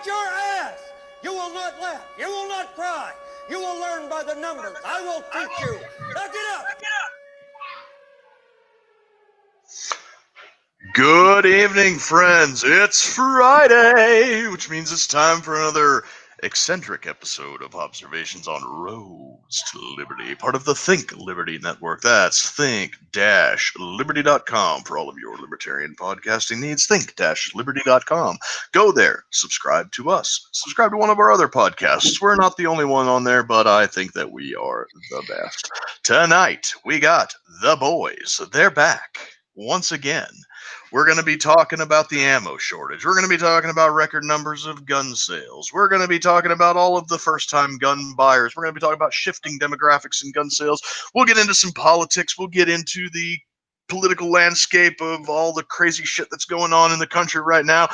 not your ass. You will not laugh. You will not cry. You will learn by the numbers. I will teach you. Now get up. Good evening, friends. It's Friday, which means it's time for another eccentric episode of Observations on Roads to Liberty, part of the Think Liberty Network. That's think-liberty.com for all of your libertarian podcasting needs. Think-liberty.com. Go there, subscribe to us, subscribe to one of our other podcasts. We're not the only one on there, but I think that we are the best. Tonight, we got the boys. They're back once again. We're going to be talking about the ammo shortage. We're going to be talking about record numbers of gun sales. We're going to be talking about all of the first-time gun buyers. We're going to be talking about shifting demographics in gun sales. We'll get into some politics. We'll get into the political landscape of all the crazy shit that's going on in the country right now.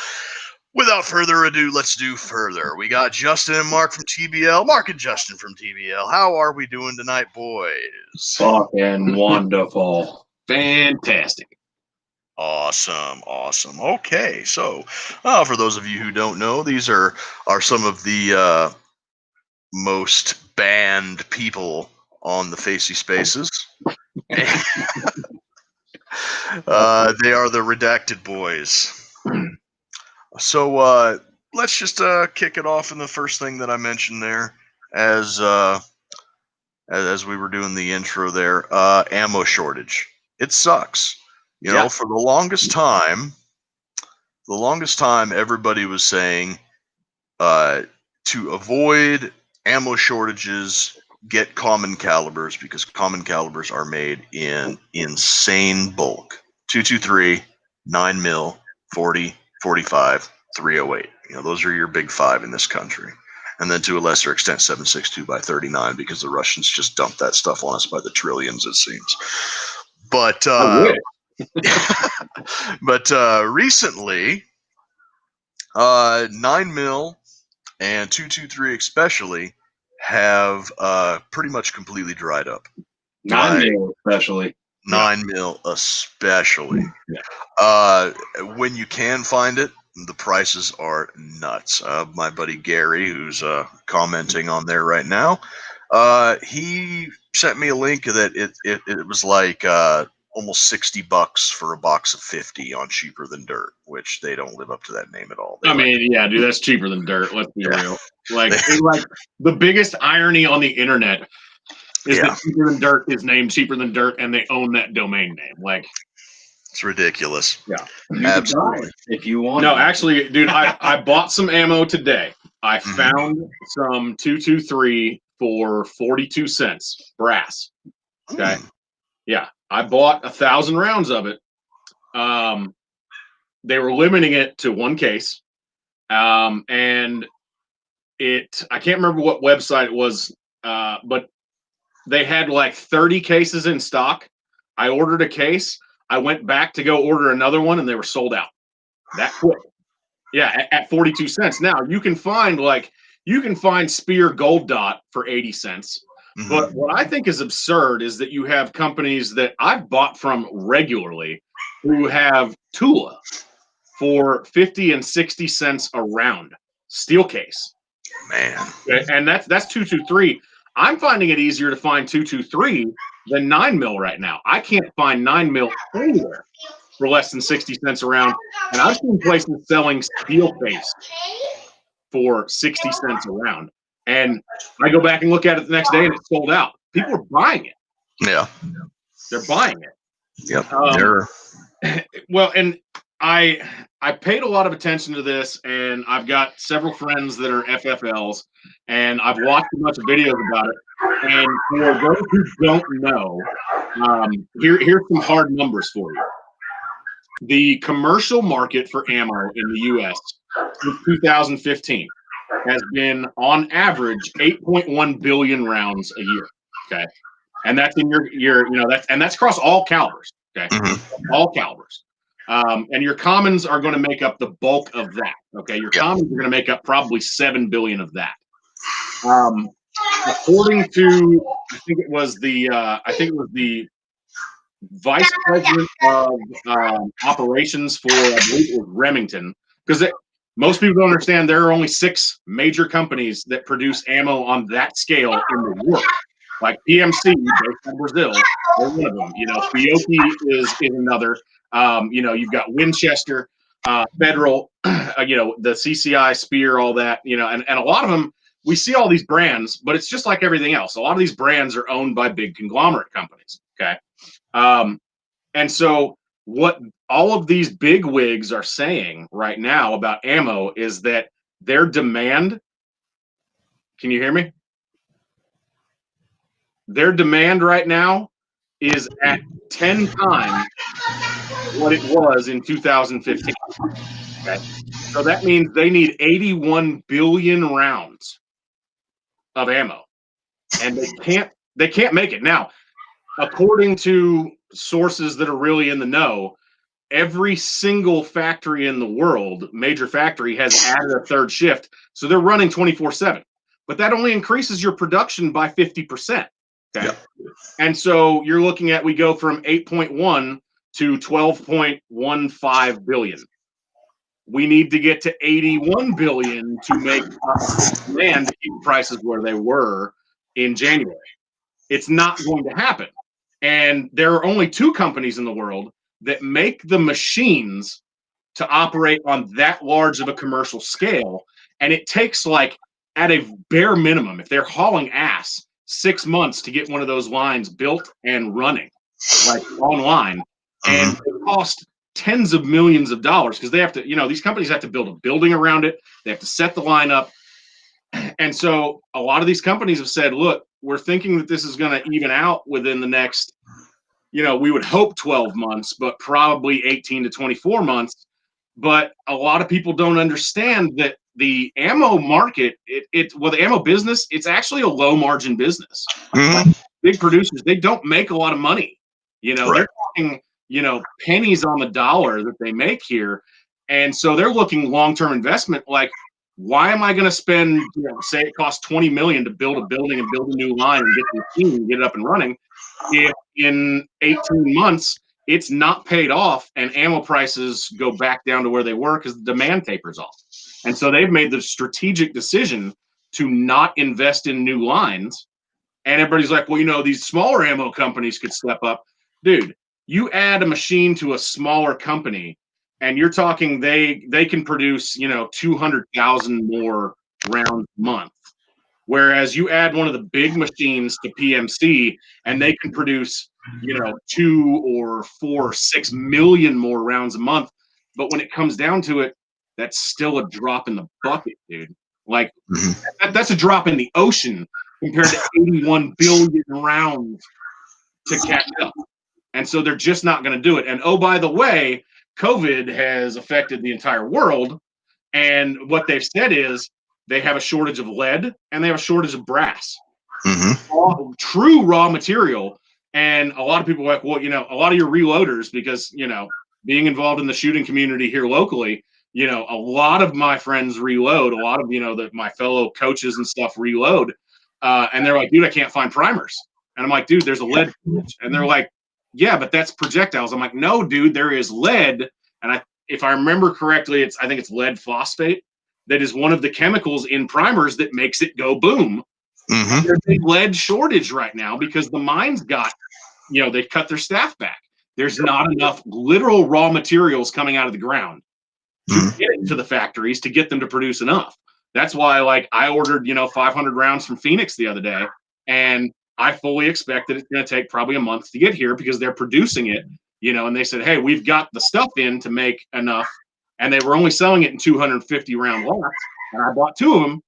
Without further ado, let's do further. We got Justin and Mark from TBL. Mark and Justin from TBL. How are we doing tonight, boys? Fucking wonderful. Fantastic. Awesome. Okay, so for those of you who don't know, these are some of the most banned people on the Facey Spaces. They are the Redacted Boys. So let's just kick it off in the first thing that I mentioned there, as we were doing the intro there. Ammo shortage. It sucks. You know, for the longest time, everybody was saying to avoid ammo shortages, get common calibers, because common calibers are made in insane bulk. 223, 9mm, 40, 45, 308. You know, those are your big five in this country. And then to a lesser extent, 7.62 by 39, because the Russians just dumped that stuff on us by the trillions, it seems. But recently, 9mm and 223 especially have pretty much completely dried up. 9mm especially. 9mm especially. Yeah. When you can find it, the prices are nuts. My buddy Gary, who's commenting on there right now, he sent me a link that it was like almost $60 for a box of 50 on Cheaper Than Dirt, which they don't live up to that name at all. I mean, yeah, dude, that's cheaper than dirt. Let's be real. Like the biggest irony on the internet is that Cheaper Than Dirt is named Cheaper Than Dirt, and they own that domain name. Like, it's ridiculous. Yeah, absolutely. If you want. No, actually, dude, I bought some ammo today. I found some 223 for 42 cents brass. Okay. Yeah, I bought 1,000 rounds of it. They were limiting it to one case, and I can't remember what website it was, but they had like 30 cases in stock. I ordered a case. I went back to go order another one, and they were sold out. That quick. Yeah, at 42 cents. Now you can find Spear Gold Dot for 80 cents. But what I think is absurd is that you have companies that I've bought from regularly who have Tula for 50 and 60 cents a round, steel case. Man. And that's 223. I'm finding it easier to find 223 than 9mm right now. I can't find 9mm anywhere for less than 60 cents a round. And I've seen places selling steel case for 60 cents a round. And I go back and look at it the next day, and it's sold out. People are buying it. Yeah, they're buying it. Yep. Well, and I paid a lot of attention to this, and I've got several friends that are FFLs, and I've watched a bunch of videos about it. And for those who don't know, here's some hard numbers for you. The commercial market for ammo in the U.S. since 2015 has been on average 8.1 billion rounds a year. Okay, and that's in your that's across all calibers. Okay, all calibers. And your commons are going to make up the bulk of that. Okay, your commons are going to make up probably 7 billion of that. According to, I think it was the vice president of operations for, I believe it was Remington, because Most people don't understand there are only 6 major companies that produce ammo on that scale in the world. Like PMC, based in Brazil, they're one of them. Fiocchi is another. You've got Winchester, Federal, the CCI, Spear, all that. And a lot of them, we see all these brands, but it's just like everything else. A lot of these brands are owned by big conglomerate companies. Okay, and so what all of these big wigs are saying right now about ammo is that their demand. Can you hear me? Their demand right now is at 10 times what it was in 2015. Okay? So that means they need 81 billion rounds of ammo, and they can't make it. Now, according to sources that are really in the know, every single factory in the world, major factory, has added a third shift, so they're running 24/7. But that only increases your production by 50%. Okay. Yep. And so you're looking at, we go from 8.1 to 12.15 billion. We need to get to 81 billion to make demand to keep prices where they were in January. It's not going to happen. And there are only 2 companies in the world that make the machines to operate on that large of a commercial scale. And it takes, like, at a bare minimum, if they're hauling ass, 6 months to get one of those lines built and running, like online. And it costs tens of millions of dollars because they have to, these companies have to build a building around it. They have to set the line up. And so a lot of these companies have said, look, we're thinking that this is going to even out within the next, we would hope 12 months, but probably 18 to 24 months. But a lot of people don't understand that the ammo market, the ammo business, it's actually a low margin business. Like big producers, they don't make a lot of money. They're talking, pennies on the dollar that they make here. And so they're looking long-term investment. Like, why am I going to spend, say it costs $20 million to build a building and build a new line and get the team and get it up and running, if in 18 months it's not paid off and ammo prices go back down to where they were because the demand tapers off. And so they've made the strategic decision to not invest in new lines. And everybody's like, well, these smaller ammo companies could step up. Dude, you add a machine to a smaller company and you're talking they can produce, 200,000 more rounds a month. Whereas you add one of the big machines to PMC and they can produce, 2 or 4 or 6 million more rounds a month. But when it comes down to it, that's still a drop in the bucket, dude. Like, that's a drop in the ocean compared to 81 billion rounds to catch up. And so they're just not going to do it. And oh, by the way, COVID has affected the entire world. And what they've said is they have a shortage of lead and they have a shortage of brass. True raw material. And a lot of people are like, well, a lot of your reloaders, because, being involved in the shooting community here locally, a lot of my friends reload, a lot of, my fellow coaches and stuff reload. And they're like, dude, I can't find primers. And I'm like, dude, there's a lead. And they're like, yeah, but that's projectiles. I'm like, no, dude, there is lead. And if I remember correctly, I think it's lead phosphate. That is one of the chemicals in primers that makes it go boom. There's a lead shortage right now because the mines got, they cut their staff back. There's not enough literal raw materials coming out of the ground to get it to the factories to get them to produce enough. That's why, like, I ordered, 500 rounds from Phoenix the other day, and I fully expect that it's going to take probably a month to get here because they're producing it, and they said, hey, we've got the stuff in to make enough. And they were only selling it in 250 round lots. And I bought 2 of them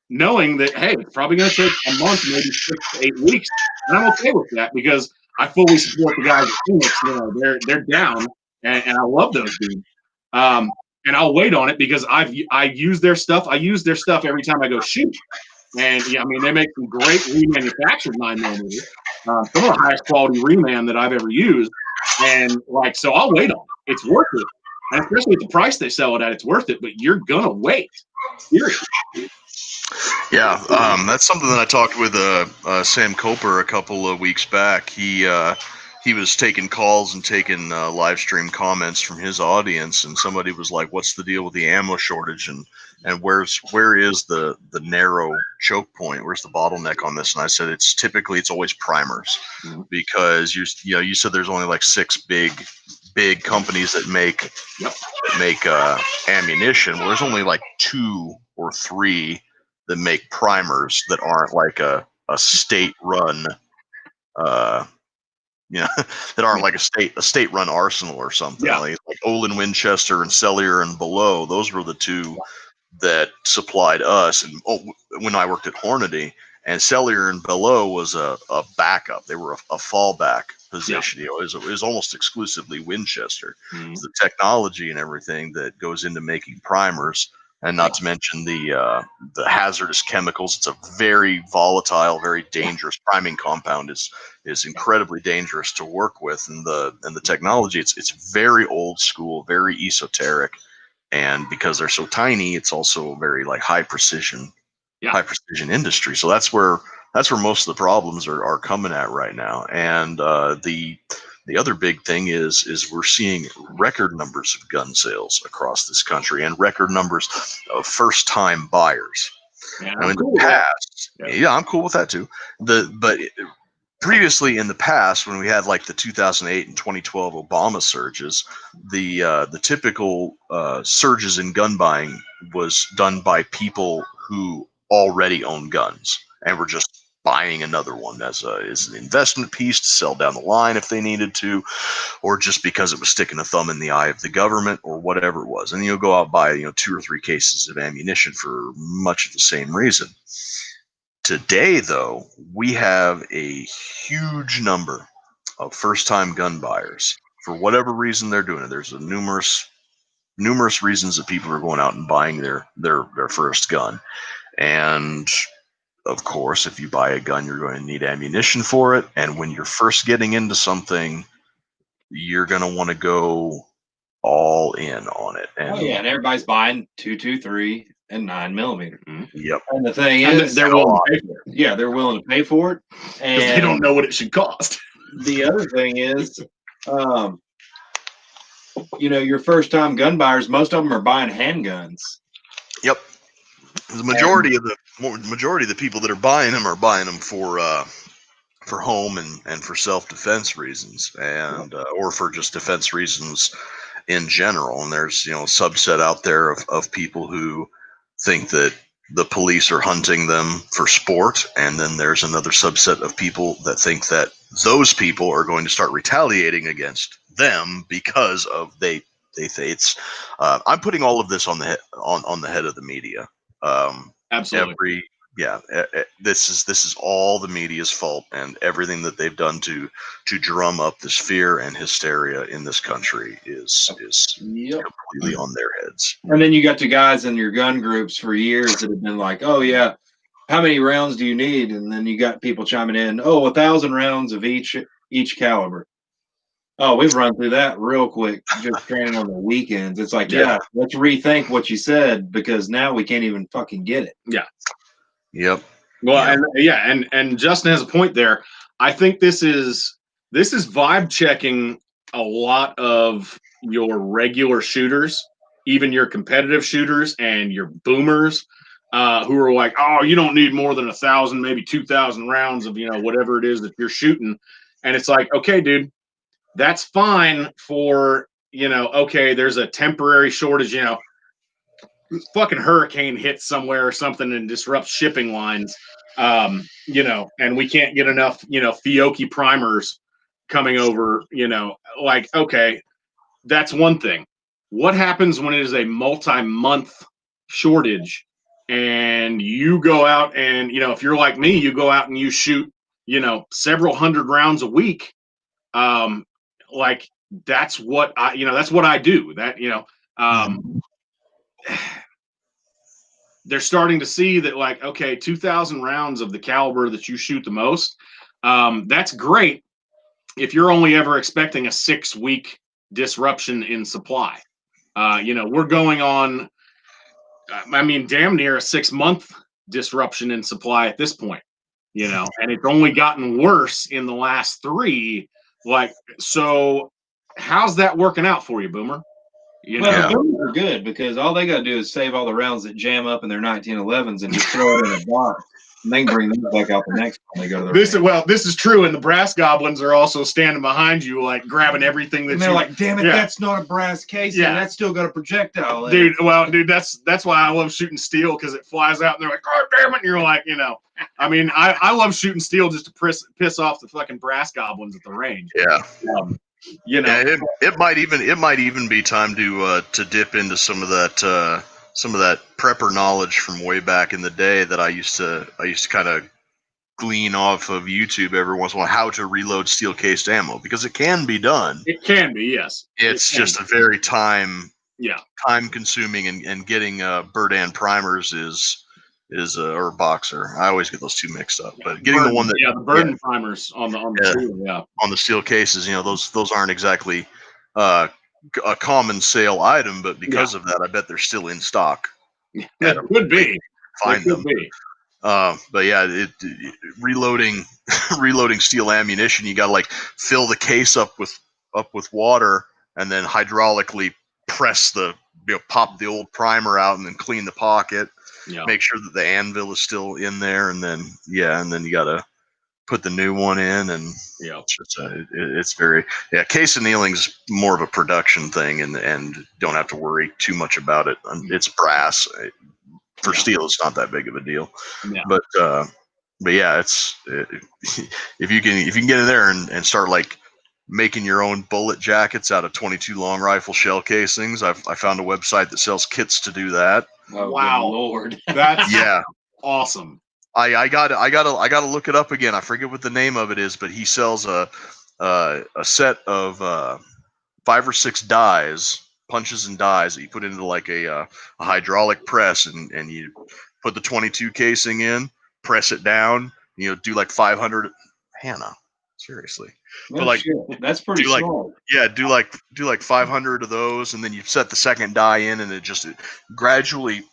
knowing that, hey, it's probably going to take a month, maybe 6 to 8 weeks. And I'm okay with that because I fully support the guys at Phoenix. They're down, and I love those dudes. And I'll wait on it because I use their stuff. I use their stuff every time I go shoot. And they make some great remanufactured 9mm. Some of the highest quality reman that I've ever used. And so I'll wait on it. It's worth it. And especially at the price they sell it at, it's worth it. But you're gonna wait. Seriously. Yeah, that's something that I talked with Sam Coper a couple of weeks back. He he was taking calls and taking live stream comments from his audience, and somebody was like, "What's the deal with the ammo shortage? And where is the narrow choke point? Where's the bottleneck on this?" And I said, it's always primers, because you said there's only like 6 big companies that make ammunition. Well, there's only like 2 or 3 that make primers that aren't like a state run. That aren't like a state run arsenal or something. Yeah. Like Olin Winchester and Cellier and Below. Those were the 2 that supplied us. And when I worked at Hornady, and Cellier and Below was a backup. They were a fallback position. It was almost exclusively Winchester. The technology and everything that goes into making primers, and not to mention the hazardous chemicals. It's a very volatile, very dangerous priming compound. Is incredibly dangerous to work with, and the technology. It's very old school, very esoteric, and because they're so tiny, it's also very like high precision industry. So that's where most of the problems are coming at right now. And the other big thing is we're seeing record numbers of gun sales across this country, and record numbers of first-time buyers. Yeah, now, in the past, I'm cool with that too. Previously, in the past, when we had like the 2008 and 2012 Obama surges, the typical surges in gun buying was done by people who already own guns and were just buying another one as an investment piece to sell down the line if they needed to, or just because it was sticking a thumb in the eye of the government or whatever it was. And you'll go out and buy 2 or 3 cases of ammunition for much of the same reason. Today, though, we have a huge number of first-time gun buyers. For whatever reason they're doing it, there's numerous reasons that people are going out and buying their first gun. And of course, if you buy a gun, you're going to need ammunition for it. And when you're first getting into something, you're going to want to go all in on it. And and everybody's buying 223 and 9mm. Yep. And the thing is, they're willing to pay for it. Yeah, they're willing to pay for it, and they don't know what it should cost. The other thing is, your first-time gun buyers, most of them are buying handguns. Yep. The majority of the people that are buying them for home and for self-defense reasons, and or for just defense reasons in general. And there's a subset out there of people who think that the police are hunting them for sport, and then there's another subset of people that think that those people are going to start retaliating against them because of they think it's. I'm putting all of this on the head of the media. Absolutely. This is all the media's fault, and everything that they've done to drum up this fear and hysteria in this country is completely on their heads. And then you got the guys in your gun groups for years that have been like, "Oh yeah, how many rounds do you need?" And then you got people chiming in, "Oh, 1,000 rounds of each caliber." Oh, we've run through that real quick, just training on the weekends. It's like, let's rethink what you said, because now we can't even fucking get it. Yeah. Yep. Well, and Justin has a point there. I think this is vibe checking a lot of your regular shooters, even your competitive shooters and your boomers, who are like, "Oh, you don't need more than 1,000, maybe 2,000 rounds of whatever it is that you're shooting." And it's like, okay, dude, that's fine for okay, there's a temporary shortage. Fucking hurricane hits somewhere or something and disrupts shipping lines, and we can't get enough, Fiocchi primers coming over, okay, that's one thing. What happens when it is a multi-month shortage and you go out and, if you're like me, you go out and you shoot, several hundred rounds a week. That's what I do. They're starting to see that, like, okay, 2,000 rounds of the caliber that you shoot the most, that's great if you're only ever expecting a 6-week disruption in supply. We're going on, damn near a 6-month disruption in supply at this point, and it's only gotten worse in the last 3 Like, so how's that working out for you, Boomer? You Well, know, Yeah. the boomers are good because all they got to do is save all the rounds that jam up in their 1911s and just throw it in a box. And they can bring them back out the next time they go to the this is range. this is true, and the brass goblins are also standing behind you, like grabbing everything that And they're you like, damn it, Yeah. that's not a brass casing. Yeah. That's still got a projectile in it. Dude, that's why I love shooting steel, because it flies out and they're like, oh damn it, and you're like, I mean, I love shooting steel just to piss off the fucking brass goblins at the range. Yeah. Yeah, It might even be time to dip into some of that prepper knowledge from way back in the day that I used to kind of glean off of YouTube every once in a while, how to reload steel cased ammo, because it can be done. it can be, yes. It's It can just a very time Yeah. consuming, and getting Burdan primers is or Boxer. I always get those two mixed up, but getting the one that the Burden primers on the steel, yeah. on the steel cases, those aren't exactly a common sale item, but because of that, I bet they're still in stock. That could be. Find It them. could be. But yeah, reloading steel ammunition, you got to like fill the case up with water, and then hydraulically press pop the old primer out, and then clean the pocket. Yeah. Make sure that the anvil is still in there, and then you got to put the new one in, and Yeah. it's very case annealing's more of a production thing, and don't have to worry too much about it. It's brass. For steel, it's not that big of a deal. Yeah. But yeah, if you can get in there and start like making your own bullet jackets out of 22 long rifle shell casings. I found a website that sells kits to do that. Oh, Wow. good Lord. That's Yeah, awesome. I gotta look it up again. I forget what the name of it is, but he sells a set of 5 or 6 dies, punches and dies that you put into like a hydraulic press, and you put the 22 casing in, press it down, do like 500. Hannah, seriously. No But like, shit. That's pretty do like- small. Yeah, do like 500 of those, and then you set the second die in, and it just gradually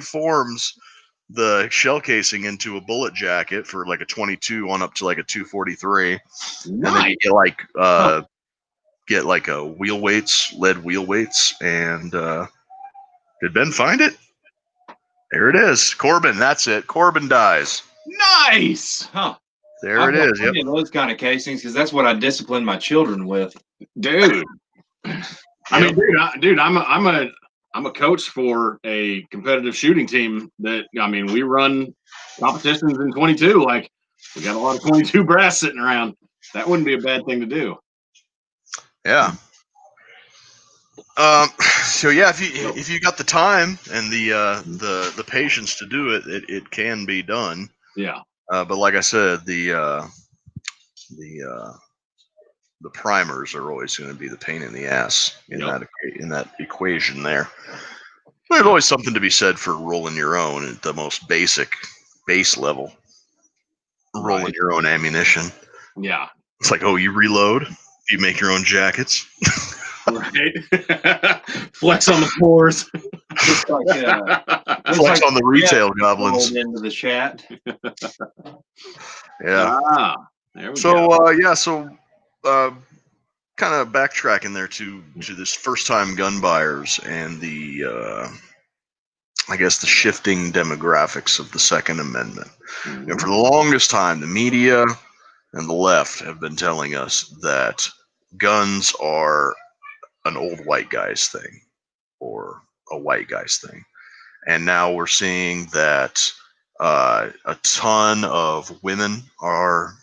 forms the shell casing into a bullet jacket for like a 22 on up to like a 243. And then Nice. you get like a lead wheel weights, and did Ben find it? There it is. Corbin, that's it. Corbin dies. Nice. Huh. There I've it got is. Yep. plenty of those kind of casings because that's what I discipline my children with. Dude. I mean, dude, I'm a coach for a competitive shooting team that, I mean, we run competitions in 22. Like, we got a lot of 22 brass sitting around. That wouldn't be a bad thing to do. Yeah. So yeah, if you got the time and the patience to do it, it can be done. Yeah. But like I said, the primers are always going to be the pain in the ass in that equation there. There's always something to be said for rolling your own at the most basic base level. Rolling Right. your own ammunition. Yeah. It's like, oh, you reload, you make your own jackets. Right. Flex on the floors. Looks like, looks Flex like on the retail goblins. rolled into the chat. Yeah. Ah, there we go. So kind of backtracking there to this first time gun buyers and the I guess the shifting demographics of the Second Amendment. And for the longest time, the media and the left have been telling us that guns are an old white guy's thing or a white guy's thing. And now we're seeing that a ton of women are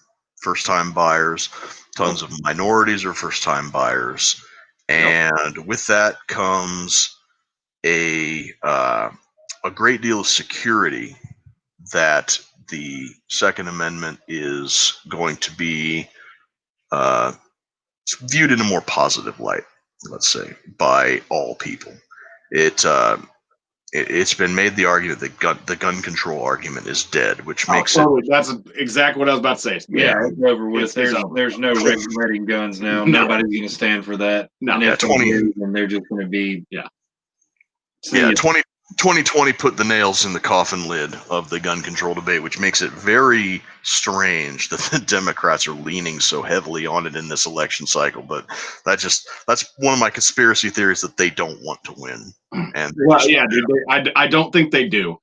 first-time buyers, tons of minorities are first-time buyers, and with that comes a great deal of security that the Second Amendment is going to be viewed in a more positive light, let's say, by all people. It's been made the argument that the gun control argument is dead, which makes it. That's exactly what I was about to say. Yeah, it's over with. It's over. There's no regulating guns now. No. Nobody's going to stand for that. No. And Yeah, if 20 years, then they're just going to be. Yeah. See Yeah, ya. 2020 put the nails in the coffin lid of the gun control debate, which makes it very strange that the Democrats are leaning so heavily on it in this election cycle. But that's one of my conspiracy theories, that they don't want to win. And well, yeah, dude, I don't think they do.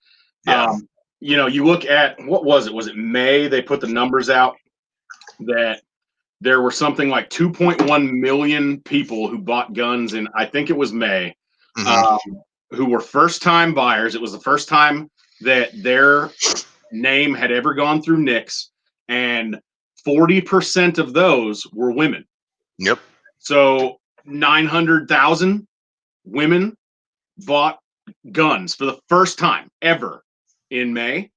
Yeah. You look at, what was it? Was it May? They put the numbers out that there were something like 2.1 million people who bought guns in, I think it was May, who were first-time buyers. It was the first time that their name had ever gone through NICS, and 40% of those were women. Yep. So 900,000 women bought guns for the first time ever in May.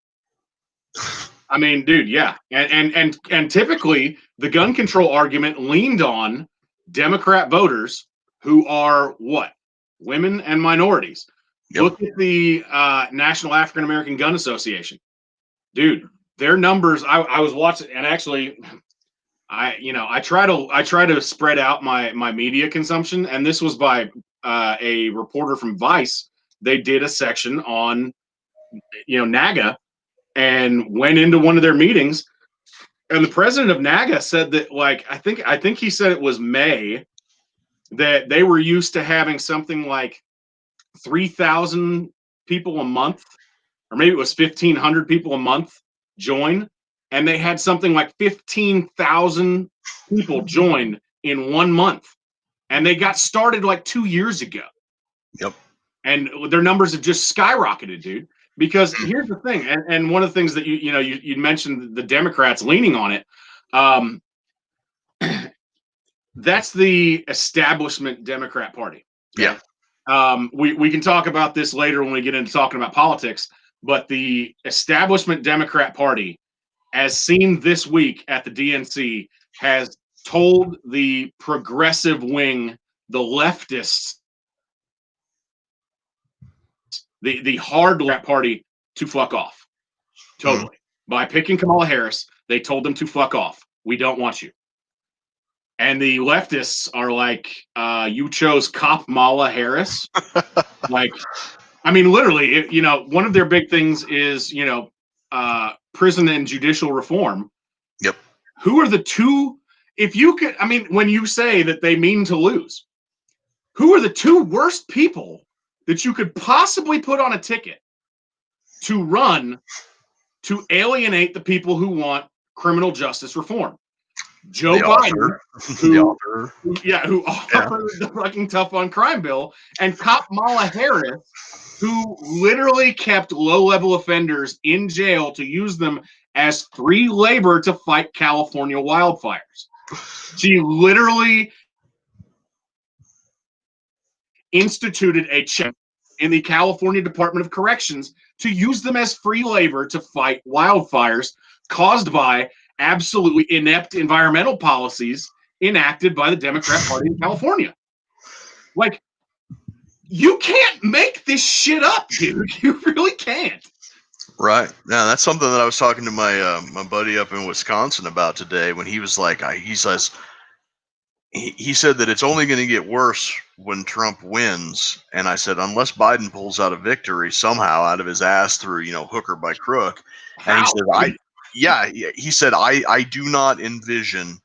I mean, dude, yeah. And typically the gun control argument leaned on Democrat voters who are what? Women and minorities. Yep. Look at the National African American Gun Association. Dude, their numbers, I was watching, and actually I try to spread out my media consumption, and this was by a reporter from Vice. They did a section on NAGA, and went into one of their meetings, and the president of NAGA said that, like, I think he said it was May, that they were used to having something like 3,000 people a month, or maybe it was 1,500 people a month join, and they had something like 15,000 people join in 1 month, and they got started like 2 years ago. Yep. And their numbers have just skyrocketed, dude. Because here's the thing, and one of the things that you mentioned, the Democrats leaning on it, that's the establishment Democrat Party. Yeah. We can talk about this later when we get into talking about politics, but the establishment Democrat Party, as seen this week at the DNC, has told the progressive wing, the leftists, the hard left party, to fuck off. Totally. By picking Kamala Harris, they told them to fuck off. We don't want you. And the leftists are like, you chose Kamala Harris. Like, I mean, literally, one of their big things is, prison and judicial reform. Yep. Who are the two, if you could, I mean, when you say that they mean to lose, who are the two worst people that you could possibly put on a ticket to run to alienate the people who want criminal justice reform? Joe Biden, who offered the fucking tough on crime bill, and Kamala Harris, who literally kept low-level offenders in jail to use them as free labor to fight California wildfires. She literally instituted a check in the California Department of Corrections to use them as free labor to fight wildfires caused by absolutely inept environmental policies enacted by the Democrat Party in California. Like, you can't make this shit up, dude. You really can't. Right. Yeah, that's something that I was talking to my my buddy up in Wisconsin about today, when he was like, he said that it's only going to get worse when Trump wins. And I said, unless Biden pulls out a victory somehow out of his ass through, hook or by crook. And he said, I do not envision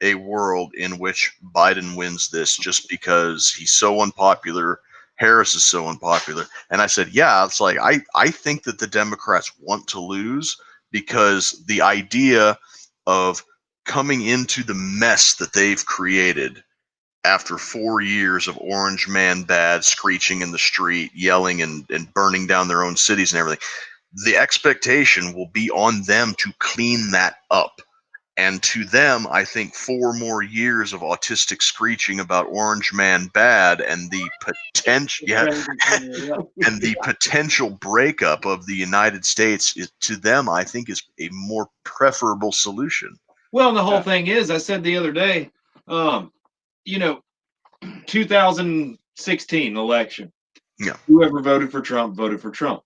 a world in which Biden wins this just because he's so unpopular. Harris is so unpopular. And I said, yeah, it's like, I think that the Democrats want to lose, because the idea of coming into the mess that they've created after 4 years of Orange Man bad, screeching in the street, yelling and burning down their own cities and everything, the expectation will be on them to clean that up. And to them, I think 4 more years of autistic screeching about Orange Man bad and the potential breakup of the United States to them, I think, is a more preferable solution. Well, and the whole thing is, I said the other day, 2016 election. Yeah. Whoever voted for Trump voted for Trump.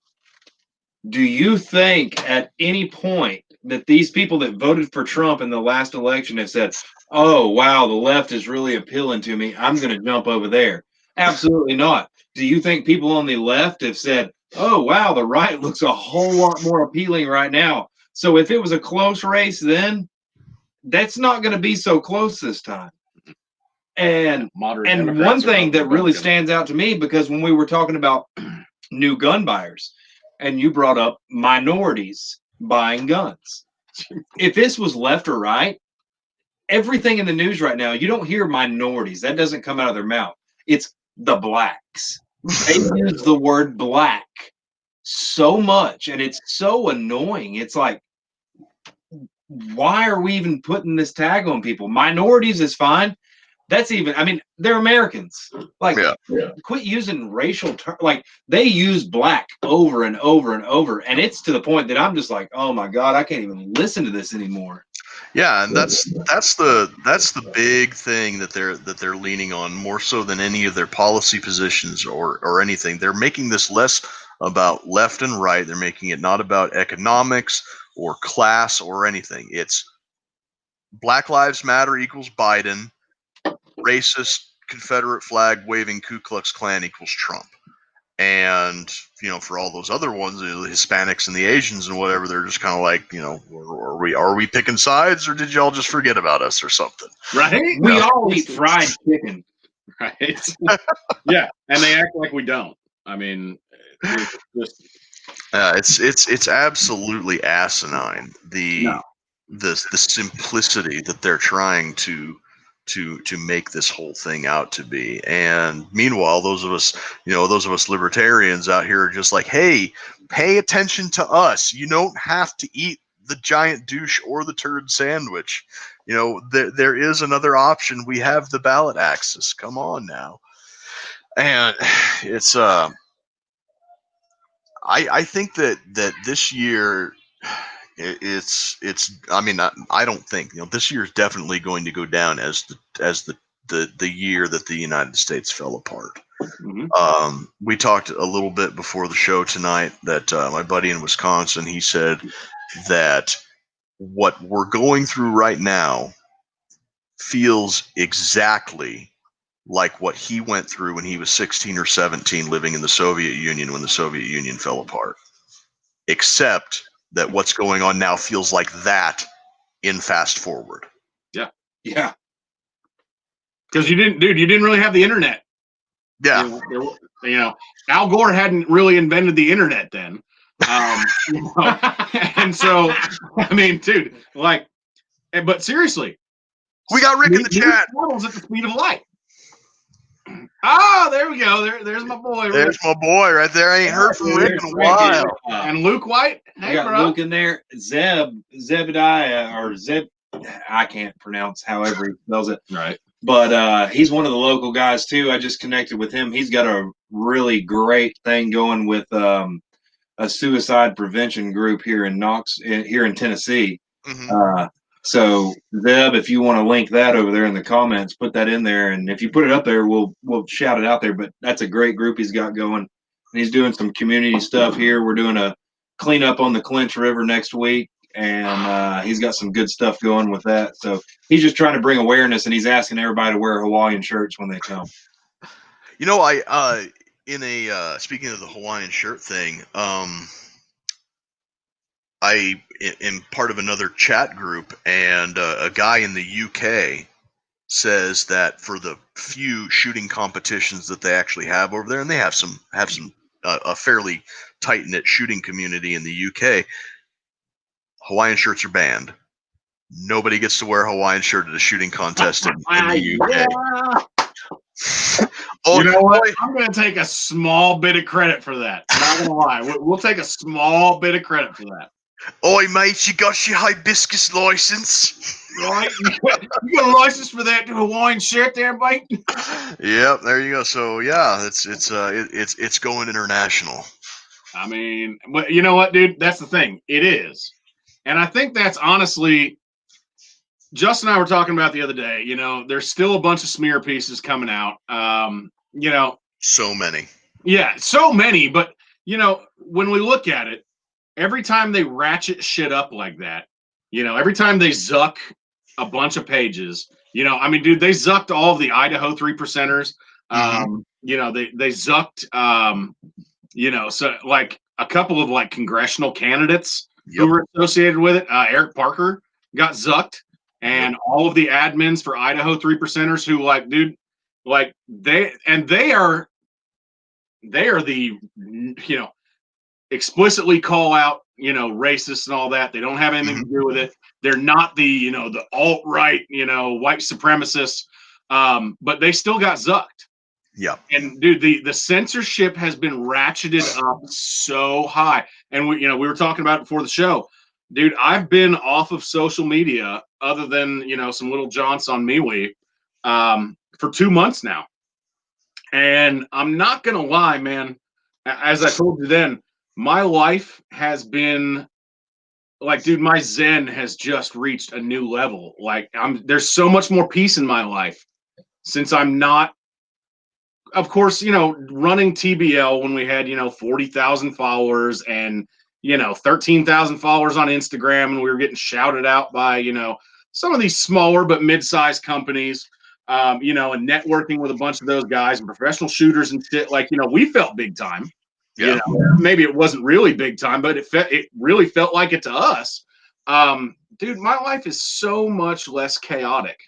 Do you think at any point that these people that voted for Trump in the last election have said, oh, wow, the left is really appealing to me, I'm going to jump over there? Absolutely not. Do you think people on the left have said, oh wow, the right looks a whole lot more appealing right now. So if it was a close race, then that's not going to be so close this time. And Moderate and Democrats one are thing probably that really gonna- stands out to me, because when we were talking about new gun buyers, and you brought up minorities buying guns, if this was left or right, everything in the news right now, you don't hear minorities. That doesn't come out of their mouth. It's the blacks. They use the word black so much, and it's so annoying. It's like, why are we even putting this tag on people? Minorities is fine. That's even, I mean, they're Americans. Like, Yeah. quit using racial terms. Like, they use black over and over and over. And it's to the point that I'm just like, oh my God, I can't even listen to this anymore. Yeah, and that's the big thing that they're leaning on more so than any of their policy positions or anything. They're making this less about left and right. They're making it not about economics or class or anything. It's Black Lives Matter equals Biden, racist Confederate flag waving Ku Klux Klan equals Trump. And for all those other ones, the Hispanics and the Asians and whatever, they're just kind of like, are we picking sides, or did y'all just forget about us or something? right? We all eat fried chicken. Right. Yeah, and they act like we don't. I mean, it's just It's absolutely asinine, the simplicity that they're trying to make this whole thing out to be. And meanwhile, those of us libertarians out here are just like, hey, pay attention to us. You don't have to eat the giant douche or the turd sandwich. There is another option. We have the ballot access. Come on now. And it's I think that this year it's I mean, I don't think this year is definitely going to go down as the year that the United States fell apart. We talked a little bit before the show tonight that my buddy in Wisconsin, he said that what we're going through right now feels exactly like what he went through when he was 16 or 17 living in the Soviet Union when the Soviet Union fell apart. Except that what's going on now feels like that in fast forward. yeah. Yeah. Because you didn't really have the internet. Yeah. Al Gore hadn't really invented the internet then. And so, I mean, dude, but seriously, We got Rick in the chat. Portals at the speed of light. Oh, there we go. There's my boy. There's Rick. my boy right there. I ain't heard from Rick in a while. And Luke White. We Hey, got bro. Luke in there. Zebediah, or Zeb, I can't pronounce however he spells it. Right. But he's one of the local guys too. I just connected with him. He's got a really great thing going with a suicide prevention group here in here in Tennessee. Mhm. So Zeb, if you want to link that over there in the comments, put that in there, and if you put it up there, we'll shout it out there. But that's a great group he's got going, and he's doing some community stuff here. We're doing a cleanup on the Clinch River next week, and he's got some good stuff going with that. So he's just trying to bring awareness, and he's asking everybody to wear Hawaiian shirts when they come. I speaking of the Hawaiian shirt thing, I am part of another chat group, and a guy in the UK says that for the few shooting competitions that they actually have over there, and they have some a fairly tight knit shooting community in the UK, Hawaiian shirts are banned. Nobody gets to wear a Hawaiian shirt at a shooting contest in the UK. Oh, You know what? boy. I'm going to take a small bit of credit for that. Not going to lie. We'll take a small bit of credit for that. Oi, mate, you got your hibiscus license? Right? You got a license for that Hawaiian shirt there, mate? Yep, there you go. So yeah, it's going international. I mean, but you know what, dude? That's the thing. It is. And I think that's honestly, Justin and I were talking about the other day, there's still a bunch of smear pieces coming out. So many. Yeah, so many. But, when we look at it, every time they ratchet shit up like that, every time they zuck a bunch of pages, I mean, dude, they zucked all of the Idaho 3%ers. They zucked, So like a couple of like congressional candidates who Yep. were associated with it. Eric Parker got zucked, and all of the admins for Idaho 3%ers who like, dude, like they are the explicitly call out racists and all that. They don't have anything to do with it. They're not the the alt-right white supremacists, but they still got zucked. Yeah. And dude, the censorship has been ratcheted up so high. And we were talking about it before the show. Dude, I've been off of social media other than, some little jaunts on MeWe for 2 months now. And I'm not going to lie, man. As I told you then, my life has been like, dude, my Zen has just reached a new level. Like there's so much more peace in my life since I'm not, of course, running TBL when we had, 40,000 followers and, 13,000 followers on Instagram, and we were getting shouted out by, some of these smaller but mid-sized companies, and networking with a bunch of those guys and professional shooters and shit. Like, we felt big time. Yeah. Maybe it wasn't really big time, but it really felt like it to us. Dude, my life is so much less chaotic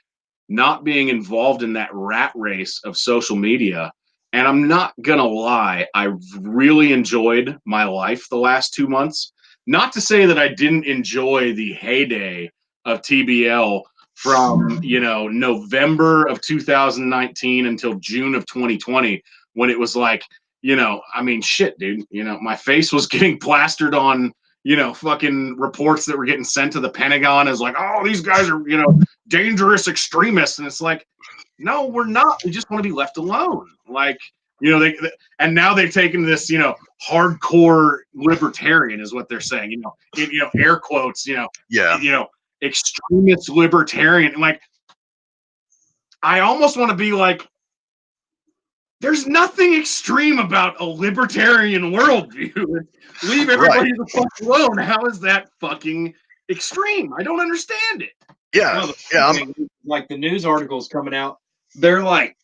not being involved in that rat race of social media. And I'm not gonna lie, I've really enjoyed my life the last 2 months. Not to say that I didn't enjoy the heyday of TBL from November of 2019 until June of 2020, when it was like, I mean, shit, dude, my face was getting plastered on fucking reports that were getting sent to the Pentagon as like, oh, these guys are, dangerous extremists. And it's like, no, we're not. We just want to be left alone. Like, and now they've taken this, hardcore libertarian is what they're saying, air quotes, extremist libertarian. Like, I almost want to be like, there's nothing extreme about a libertarian worldview. Leave everybody the fuck alone. How is that fucking extreme? I don't understand it. Yeah. Like the news articles coming out, they're like,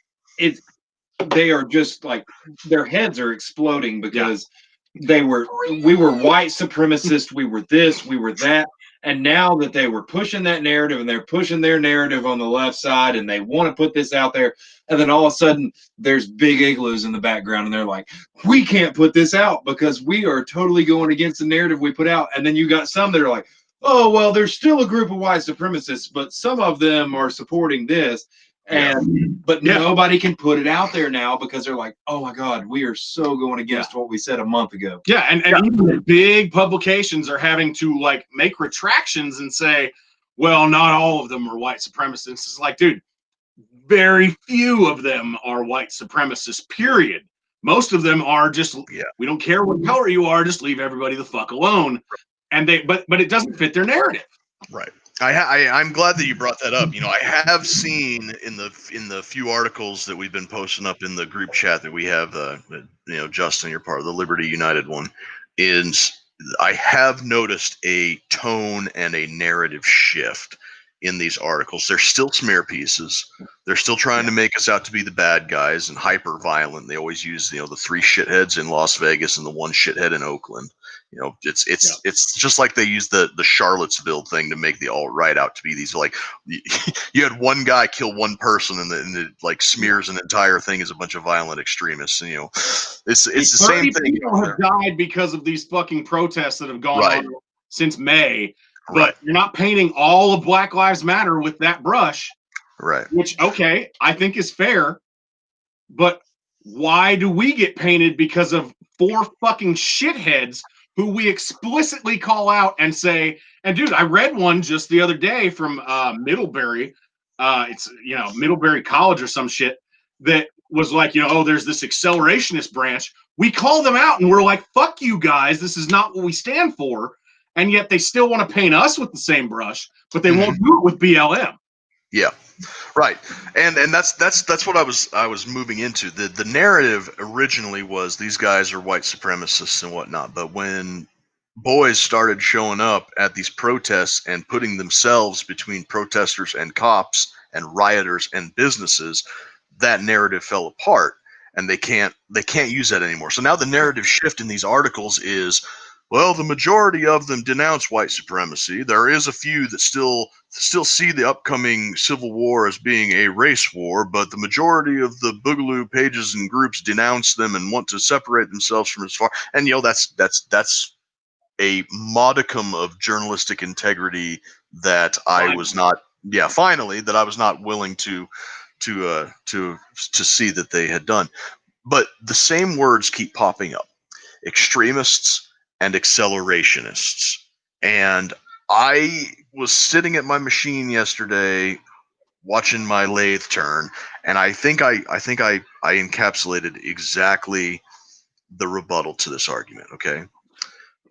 they are just like, their heads are exploding because we were white supremacists, we were this, we were that. And now that they were pushing that narrative and they're pushing their narrative on the left side and they want to put this out there. And then all of a sudden there's big igloos in the background and they're like, we can't put this out because we are totally going against the narrative we put out. And then you got some that are like, oh, well, there's still a group of white supremacists, but some of them are supporting this. But nobody can put it out there now because they're like, oh my God, we are so going against what we said a month ago. Yeah, and even the big publications are having to like make retractions and say, well, not all of them are white supremacists. It's like, dude, very few of them are white supremacists, period. Most of them are just, we don't care what color you are, just leave everybody the fuck alone. And but it doesn't fit their narrative. Right. I'm glad that you brought that up. I have seen in the few articles that we've been posting up in the group chat that we have, Justin, you're part of the Liberty United one, is I have noticed a tone and a narrative shift in these articles. They're still smear pieces. They're still trying to make us out to be the bad guys and hyper violent. They always use, the 3 shitheads in Las Vegas and the 1 shithead in Oakland. It's just like they use the Charlottesville thing to make the alt-right out to be these, like, you had one guy kill one person and it like smears an entire thing as a bunch of violent extremists. And it's the same thing. People have died because of these fucking protests that have gone on since May. But you're not painting all of Black Lives Matter with that brush. Right. Which, okay, I think is fair. But why do we get painted because of 4 fucking shitheads who we explicitly call out and say, and dude, I read one just the other day from Middlebury. It's, Middlebury College or some shit that was like, oh, there's this accelerationist branch. We call them out and we're like, fuck you guys. This is not what we stand for. And yet they still want to paint us with the same brush, but they won't do it with BLM. Yeah. Right. And that's what I was moving into. The narrative originally was these guys are white supremacists and whatnot, but when boys started showing up at these protests and putting themselves between protesters and cops and rioters and businesses, that narrative fell apart. and they can't use that anymore. So now the narrative shift in these articles is, well, the majority of them denounce white supremacy. There is a few that still see the upcoming Civil War as being a race war, but the majority of the Boogaloo pages and groups denounce them and want to separate themselves from as far. And that's a modicum of journalistic integrity that I was not. Yeah, finally, that I was not willing to see that they had done. But the same words keep popping up: extremists and accelerationists. And I was sitting at my machine yesterday watching my lathe turn, and I think I encapsulated exactly the rebuttal to this argument. Okay,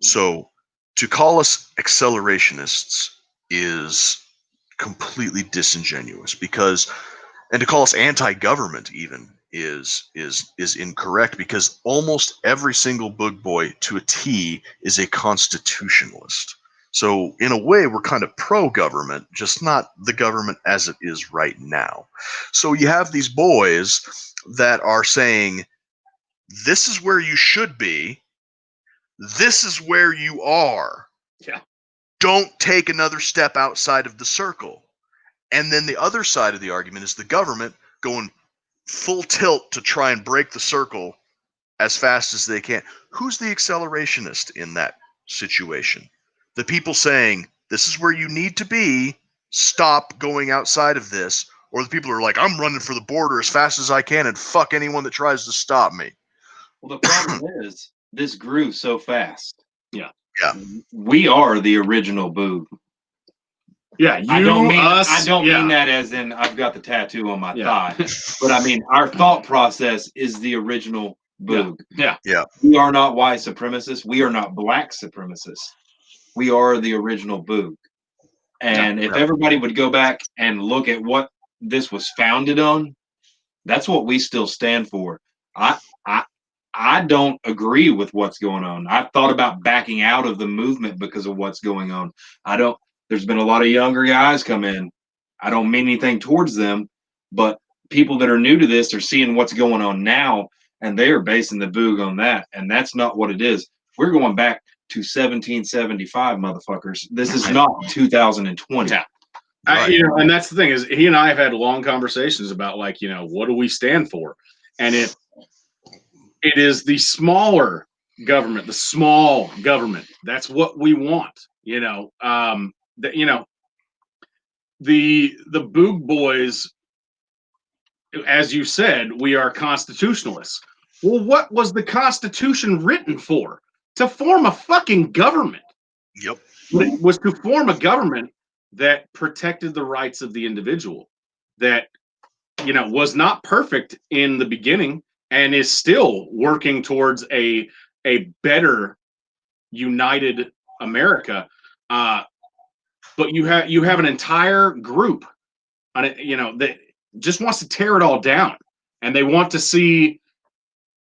so to call us accelerationists is completely disingenuous, because, and to call us anti-government even is incorrect, because almost every single bug boy to a T is a constitutionalist. So in a way, we're kind of pro-government, just not the government as it is right now. So you have these boys that are saying, this is where you should be, this is where you are. Yeah. Don't take another step outside of the circle. And then the other side of the argument is the government going full tilt to try and break the circle as fast as they can. Who's the accelerationist in that situation? The people saying, this is where you need to be, stop going outside of this, or the people who are like, I'm running for the border as fast as I can and fuck anyone that tries to stop me? Well, the problem is this grew so fast. Yeah. Yeah. We are the original Boog. Yeah, I don't mean yeah. that as in I've got the tattoo on my Yeah. thigh, but I mean our thought process is the original Boog. Yeah. We are not white supremacists. We are not black supremacists. We are the original Boog. And if everybody would go back and look at what this was founded on, that's what we still stand for. I don't agree with what's going on. I've thought about backing out of the movement because of what's going on. There's been a lot of younger guys come in. I don't mean anything towards them, but people that are new to this are seeing what's going on now, and they are basing the Boog on that. And that's not what it is. We're going back to 1775, motherfuckers. This is not 2020. Yeah. Right. And that's the thing, is he and I have had long conversations about, like, what do we stand for? And it is the smaller government, the small government. That's what we want. The Boog boys, as you said, we are constitutionalists. Well, what was the Constitution written for? To form a fucking government. Yep. It was to form a government that protected the rights of the individual, that was not perfect in the beginning and is still working towards a better united America. But you have an entire group, that just wants to tear it all down, and they want to see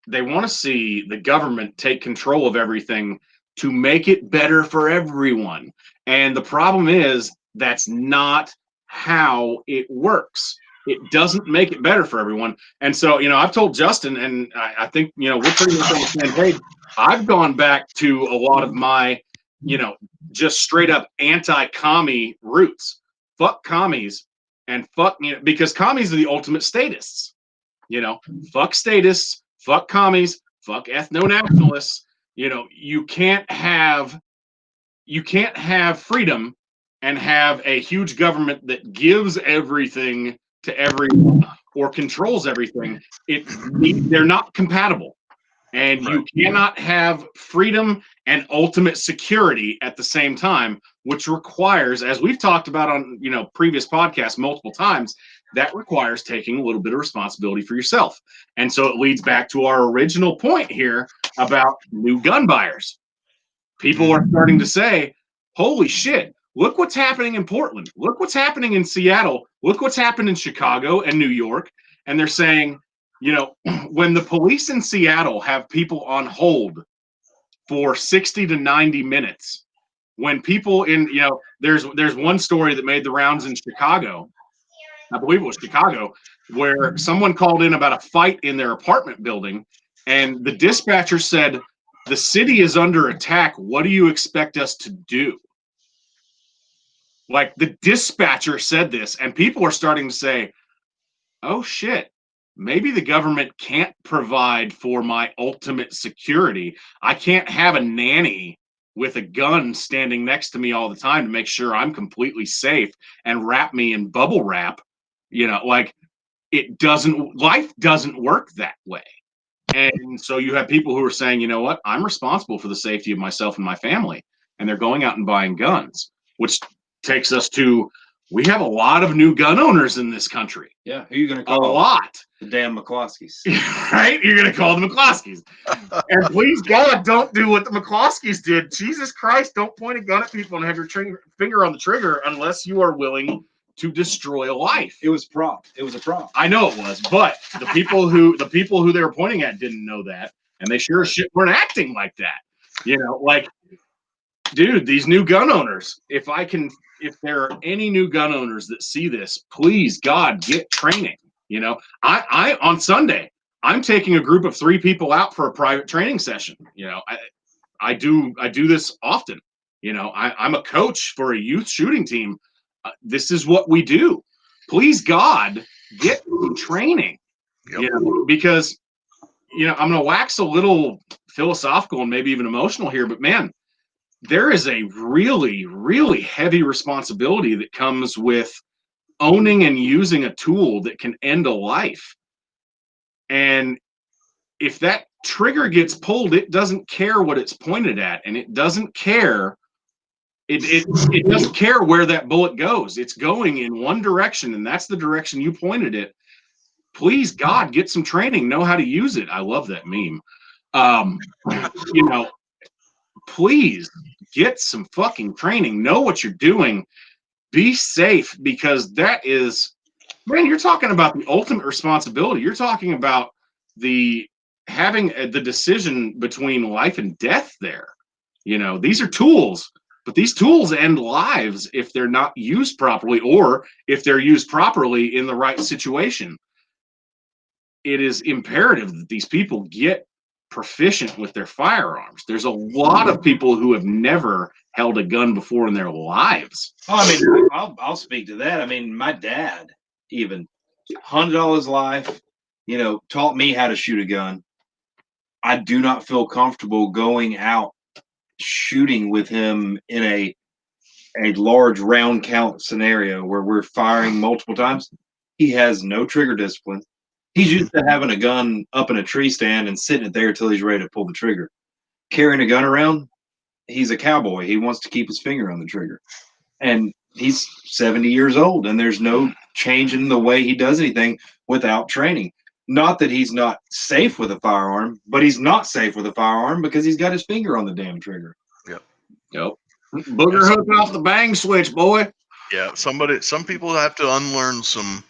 the government take control of everything to make it better for everyone. And the problem is that's not how it works. It doesn't make it better for everyone. And so, I've told Justin, and I think, we're pretty much on the same page. I've gone back to a lot of my, just straight up anti-commie roots. Fuck commies, and fuck, because commies are the ultimate statists. Fuck statists, fuck commies, fuck ethno-nationalists. You can't have freedom and have a huge government that gives everything to everyone or controls everything. They're not compatible. And you cannot have freedom and ultimate security at the same time, which requires, as we've talked about on previous podcasts multiple times, that requires taking a little bit of responsibility for yourself. And so it leads back to our original point here about new gun buyers. People are starting to say, holy shit, look what's happening in Portland. Look what's happening in Seattle. Look what's happened in Chicago and New York. And they're saying, when the police in Seattle have people on hold for 60 to 90 minutes, when people in, there's one story that made the rounds in Chicago. I believe it was Chicago, where someone called in about a fight in their apartment building, and the dispatcher said, "The city is under attack. What do you expect us to do?" Like, the dispatcher said this, and people are starting to say, "Oh shit, maybe the government can't provide for my ultimate security. I can't have a nanny with a gun standing next to me all the time to make sure I'm completely safe and wrap me in bubble wrap." Like, life doesn't work that way. And so you have people who are saying, you know what, I'm responsible for the safety of myself and my family. And they're going out and buying guns, which takes us to, we have a lot of new gun owners in this country. Yeah, who are you going to A call? lot. The damn McCloskeys. Right? You're going to call the McCloskeys. And please, God, don't do what the McCloskeys did. Jesus Christ, don't point a gun at people and have your finger on the trigger unless you are willing to destroy a life. It was prop. It was a prop. I know it was, but the people who they were pointing at didn't know that, and they sure as shit weren't acting like that. Like, dude, these new gun owners. If there are any new gun owners that see this, please, God, get training. I on Sunday, I'm taking a group of 3 people out for a private training session. I do this often. I'm a coach for a youth shooting team. This is what we do. Please, God, get training. Yep. Because I'm going to wax a little philosophical and maybe even emotional here, but man, there is a really, really heavy responsibility that comes with owning and using a tool that can end a life. And if that trigger gets pulled, it doesn't care what it's pointed at, and it doesn't care. It doesn't care where that bullet goes. It's going in one direction, and that's the direction you pointed it. Please, God, get some training. Know how to use it. I love that meme. Please get some fucking training. Know what you're doing. Be safe, because that is, man, you're talking about the ultimate responsibility. You're talking about having the decision between life and death there. These are tools. But these tools end lives if they're not used properly, or if they're used properly in the right situation. It is imperative that these people get proficient with their firearms. There's a lot of people who have never held a gun before in their lives. I mean, I'll speak to that. I mean, my dad even hunted all his life, taught me how to shoot a gun. I do not feel comfortable going out shooting with him in a large round count scenario where we're firing multiple times. He has no trigger discipline. He's used to having a gun up in a tree stand and sitting it there till he's ready to pull the trigger. Carrying a gun around, he's a cowboy. He wants to keep his finger on the trigger. And he's 70 years old, and there's no change in the way he does anything without training. Not that he's not safe with a firearm, but he's not safe with a firearm because he's got his finger on the damn trigger. Yep. Booger hook off the bang switch, boy. Yeah, some people have to unlearn some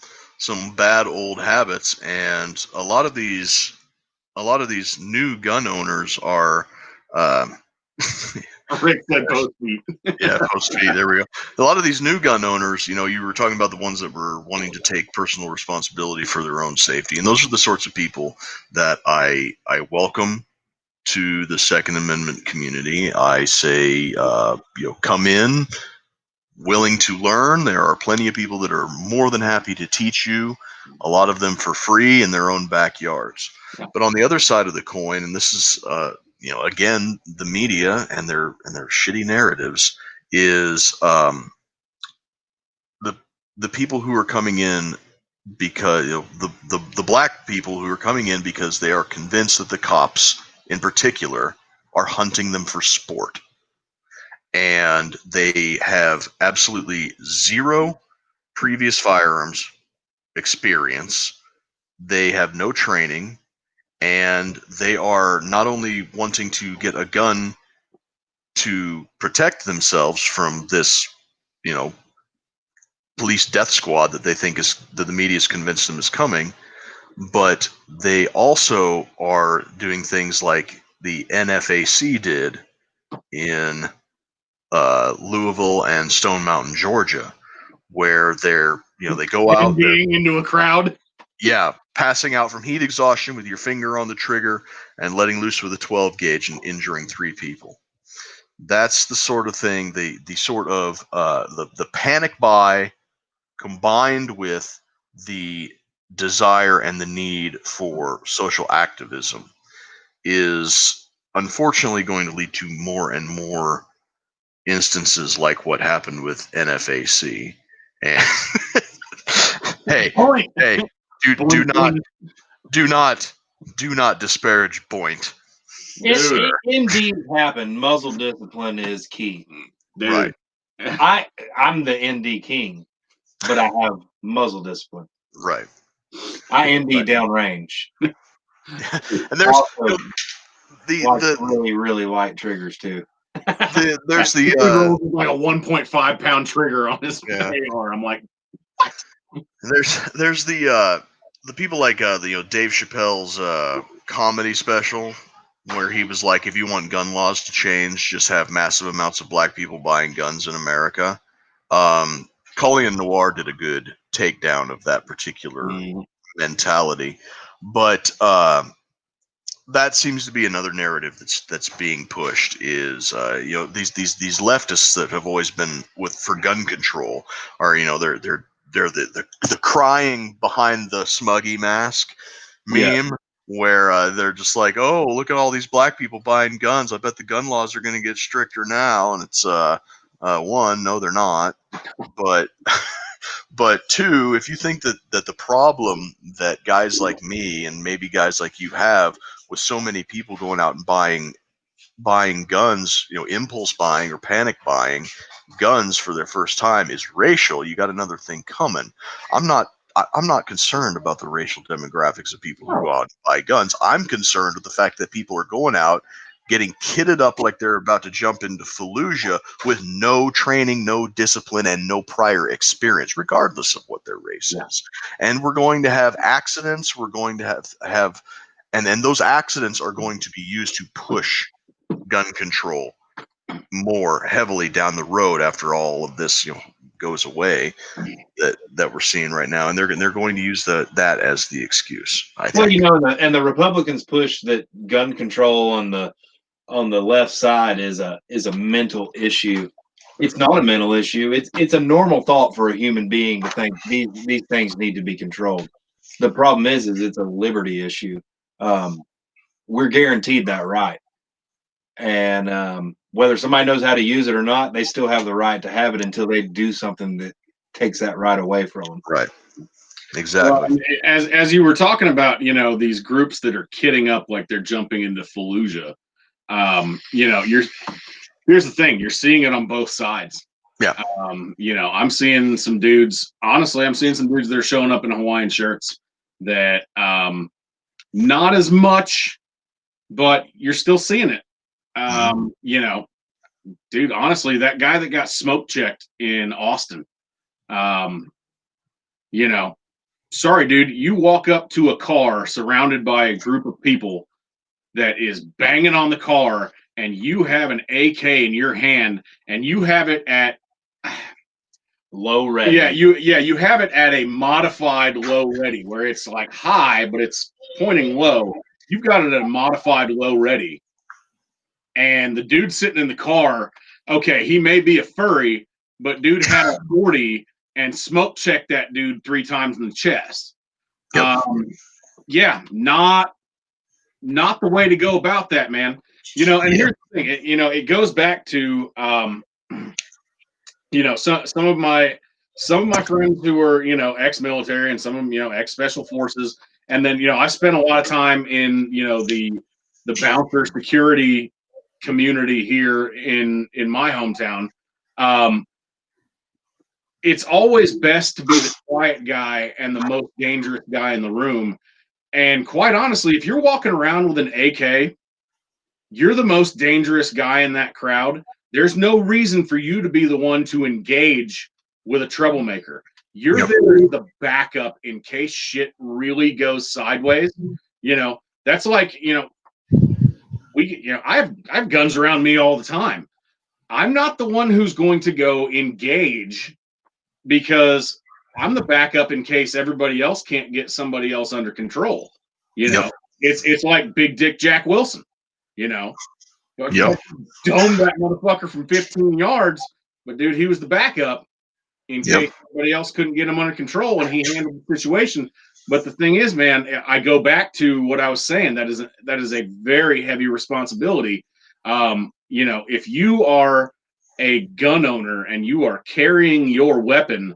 bad old habits, and a lot of these new gun owners are Rick said post feet. Yeah, post feet. There we go. A lot of these new gun owners, you were talking about the ones that were wanting to take personal responsibility for their own safety, and those are the sorts of people that I welcome to the Second Amendment community. I say, come in, willing to learn. There are plenty of people that are more than happy to teach you, a lot of them for free in their own backyards. Yeah. But on the other side of the coin, and this is, again, the media and their shitty narratives, is the people who are coming in because the black people who are coming in because they are convinced that the cops in particular are hunting them for sport. And they have absolutely zero previous firearms experience. They have no training, and they are not only wanting to get a gun to protect themselves from this, police death squad that they think that the media is convinced them is coming, but they also are doing things like the NFAC did in Louisville and Stone Mountain, Georgia, where they go out into a crowd. Yeah, passing out from heat exhaustion with your finger on the trigger and letting loose with a 12 gauge and injuring 3 people. That's the sort of thing, the sort of the panic buy combined with the desire and the need for social activism is unfortunately going to lead to more and more instances like what happened with NFAC. And hey, do not disparage Boint. It indeed happened. Muzzle discipline is key. Dude. Right. I'm the ND king, but I have muzzle discipline. Right. I ND downrange. And there's Also, the really, really light triggers too. there's He the rolls with like a 1.5 pound trigger on his Yeah. AR. I'm like, there's the people like Dave Chappelle's comedy special where he was like, if you want gun laws to change, just have massive amounts of black people buying guns in America. Colleen Noir did a good takedown of that particular mentality, but that seems to be another narrative that's being pushed. Is these leftists that have always been for gun control are they're the crying behind the smuggy mask meme. Where they're just like, oh, look at all these black people buying guns. I bet the gun laws are going to get stricter now. And it's one, no, they're not. But but two, if you think that the problem that guys like me and maybe guys like you have with so many people going out and buying guns, impulse buying or panic buying guns for their first time is racial, you got another thing coming. I'm not concerned about the racial demographics of people who go out and buy guns. I'm concerned with the fact that people are going out, getting kitted up like they're about to jump into Fallujah with no training, no discipline, and no prior experience, regardless of what their race is. And we're going to have accidents. We're going to have and then those accidents are going to be used to push gun control more heavily down the road after all of this goes away that we're seeing right now, and they're going to use that as the excuse, I think. Well, and the Republicans push that gun control on the left side is a mental issue. It's not a mental issue. It's a normal thought for a human being to think these things need to be controlled. The problem is it's a liberty issue. We're guaranteed that right, and whether somebody knows how to use it or not, they still have the right to have it until they do something that takes that right away from them. Right. Exactly. Well, as you were talking about, these groups that are kitting up like they're jumping into Fallujah. Here's the thing: you're seeing it on both sides. Yeah. I'm seeing some dudes. Honestly, I'm seeing some dudes that are showing up in Hawaiian shirts that not as much, but you're still seeing it. Dude, honestly, that guy that got smoke checked in Austin, sorry, dude, you walk up to a car surrounded by a group of people that is banging on the car, and you have an AK in your hand, and you have it at low ready. You have it at a modified low ready, where it's like high, but it's pointing low. You've got it at a modified low ready. And the dude sitting in the car, okay, he may be a furry, but dude had a 40 and smoke checked that dude 3 times in the chest. Yep. Not the way to go about that, man. And here's the thing, it goes back to some of my friends who are ex-military and some of them ex-special forces, and then I spent a lot of time in the bouncer security community here in my hometown. It's always best to be the quiet guy and the most dangerous guy in the room. And quite honestly, if you're walking around with an AK, you're the most dangerous guy in that crowd. There's no reason for you to be the one to engage with a troublemaker. You're there as the backup in case shit really goes sideways. That's like, I have guns around me all the time. I'm not the one who's going to go engage because I'm the backup in case everybody else can't get somebody else under control. You know, Yep. it's like Big Dick Jack Wilson. You know, Yep. dome that motherfucker from 15 yards, but dude, he was the backup in Yep. case somebody else couldn't get him under control, and he handled the situation. But the thing is, man, I go back to what I was saying. That is a very heavy responsibility. You know, if you are a gun owner and you are carrying your weapon,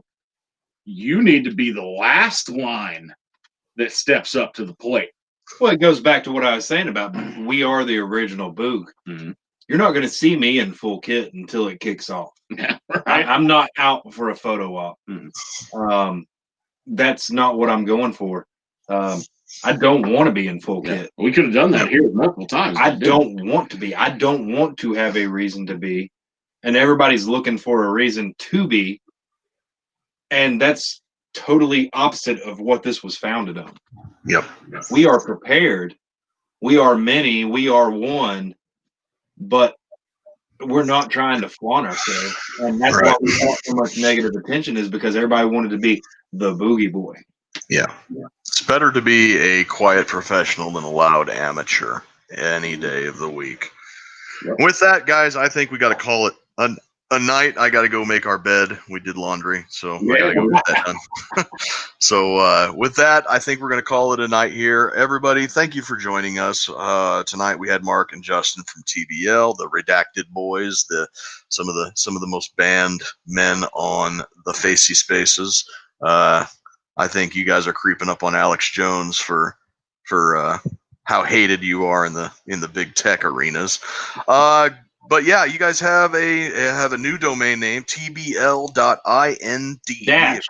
you need to be the last line that steps up to the plate. Well, it goes back to what I was saying about we are the original Boog. Mm-hmm. You're not going to see me in full kit until it kicks off. Yeah, right. I'm not out for a photo op. Mhm. That's not what I'm going for. I don't want to be in full Yeah. kit. We could have done that here multiple times. I don't want to be. I don't want to have a reason to be. And everybody's looking for a reason to be. And that's totally opposite of what this was founded on. Yep. We are prepared. We are many. We are one. But we're not trying to flaunt ourselves. And that's why we got so much negative attention, is because everybody wanted to be the boogie boy. Yeah. It's better to be a quiet professional than a loud amateur any day of the week. Yep. With that, guys, I think we got to call it a night. I got to go make our bed. We did laundry, so I got to go get that done. So with that, I think we're going to call it a night here. Everybody, thank you for joining us. Tonight we had Mark and Justin from TBL, the Redacted Boys, some of the most banned men on the Facey Spaces. I think you guys are creeping up on Alex Jones for how hated you are in the big tech arenas. But yeah, you guys have a new domain name, tbl.ind. Dash,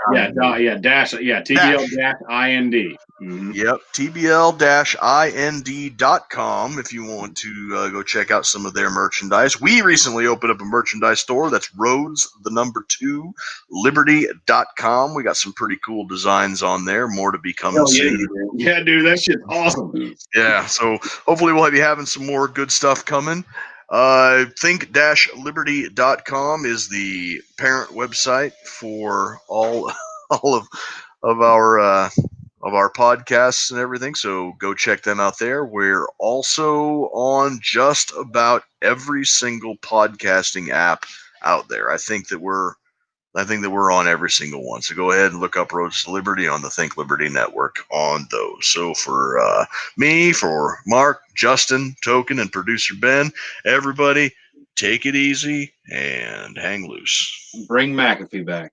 TBL-IND. Mm-hmm. Yep, tbl-ind.com if you want to go check out some of their merchandise. We recently opened up a merchandise store. That's Rhodes2Liberty.com. We got some pretty cool designs on there. More to be coming soon. Yeah, dude, that shit's awesome. Yeah, so hopefully we'll be having some more good stuff coming. Think-Liberty.com is the parent website for all of our podcasts and everything. So go check them out there. We're also on just about every single podcasting app out there. I think that we're on every single one. So go ahead and look up Roads to Liberty on the Think Liberty Network on those. So for me, for Mark, Justin, Token, and producer Ben, everybody, take it easy and hang loose. Bring McAfee back.